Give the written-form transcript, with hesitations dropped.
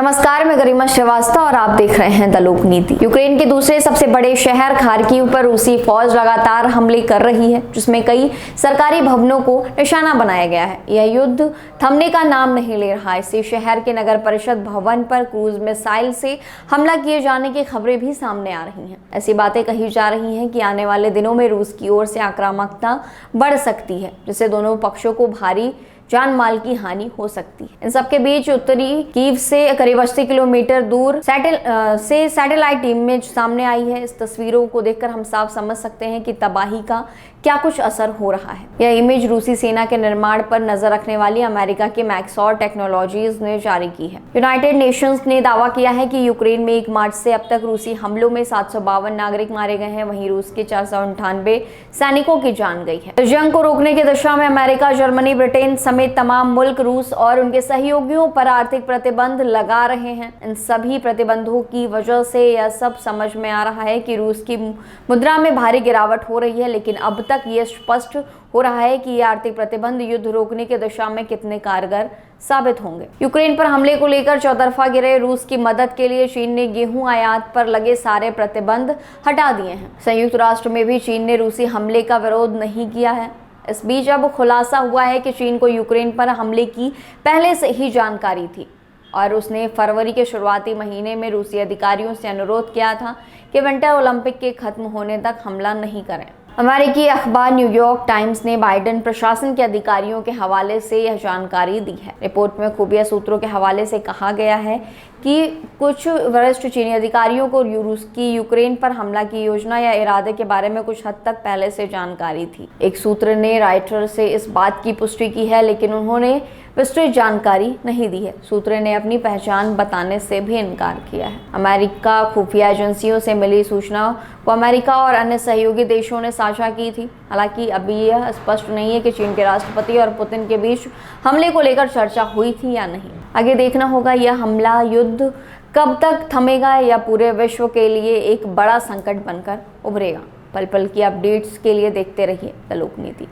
नमस्कार, मैं गरिमा श्रीवास्तव और आप देख रहे हैं द लोक नीति। यूक्रेन के दूसरे सबसे बड़े शहर खार्किव पर रूसी फौज लगातार हमले कर रही है, जिसमें कई सरकारी भवनों को निशाना बनाया गया है। यह युद्ध थमने का नाम नहीं ले रहा है। इसी शहर के नगर परिषद भवन पर क्रूज मिसाइल से हमला किए जाने की खबरें भी सामने आ रही हैं। ऐसी बातें कही जा रही हैं कि आने वाले दिनों में रूस की ओर से आक्रामकता बढ़ सकती है, जिससे दोनों पक्षों को भारी जान माल की हानि हो सकती है। इन सबके बीच उत्तरी कीव से करीब 80 किलोमीटर दूर सैटेलाइट इमेज सामने आई है। इस तस्वीरों को देखकर हम साफ समझ सकते हैं कि तबाही का क्या कुछ असर हो रहा है। यह इमेज रूसी सेना के निर्माण पर नजर रखने वाली अमेरिका के मैक्सॉर टेक्नोलॉजीज ने जारी की है। यूनाइटेड नेशंस ने दावा किया है कि यूक्रेन में 1 मार्च से अब तक रूसी हमलों में 752 नागरिक मारे गए हैं। वहीं रूस के 498 सैनिकों की जान गई है। इस जंग को रोकने की दिशा में अमेरिका, जर्मनी, ब्रिटेन समेत तमाम मुल्क रूस और उनके सहयोगियों पर आर्थिक प्रतिबंध लगा रहे हैं। इन सभी प्रतिबंधों की वजह से यह सब समझ में आ रहा है कि रूस की मुद्रा में भारी गिरावट हो रही है, लेकिन अब तक यह स्पष्ट हो रहा है कि ये आर्थिक प्रतिबंध युद्ध रोकने की दिशा में कितने कारगर साबित होंगे। यूक्रेन पर हमले को लेकर चौतरफा गिरे रूस की मदद के लिए चीन ने गेहूं आयात पर लगे सारे प्रतिबंध हटा दिए हैं। संयुक्त राष्ट्र में भी चीन ने रूसी हमले का विरोध नहीं किया है। इस बीच अब खुलासा हुआ है कि चीन को यूक्रेन पर हमले की पहले से ही जानकारी थी और उसने फरवरी के शुरुआती महीने में रूसी अधिकारियों से अनुरोध किया था कि विंटर ओलंपिक के खत्म होने तक हमला नहीं करें। अमेरिकी अखबार न्यूयॉर्क टाइम्स ने बाइडेन प्रशासन के अधिकारियों के हवाले से यह जानकारी दी है। रिपोर्ट में खुफिया सूत्रों के हवाले से कहा गया है कि कुछ वरिष्ठ चीनी अधिकारियों को रूस की यूक्रेन पर हमला की योजना या इरादे के बारे में कुछ हद तक पहले से जानकारी थी। एक सूत्र ने राइटर से इस बात की पुष्टि की है, लेकिन उन्होंने विस्तृत जानकारी नहीं दी है। सूत्र ने अपनी पहचान बताने से भी इनकार किया है। अमेरिका खुफिया एजेंसियों से मिली सूचना को अमेरिका और अन्य सहयोगी देशों ने साझा की थी। हालांकि अभी यह स्पष्ट नहीं है कि चीन के राष्ट्रपति और पुतिन के बीच हमले को लेकर चर्चा हुई थी या नहीं। आगे देखना होगा यह हमला युद्ध कब तक थमेगा या पूरे विश्व के लिए एक बड़ा संकट बनकर उभरेगा। पल पल की अपडेट्स के लिए देखते रहिए द लोक नीति।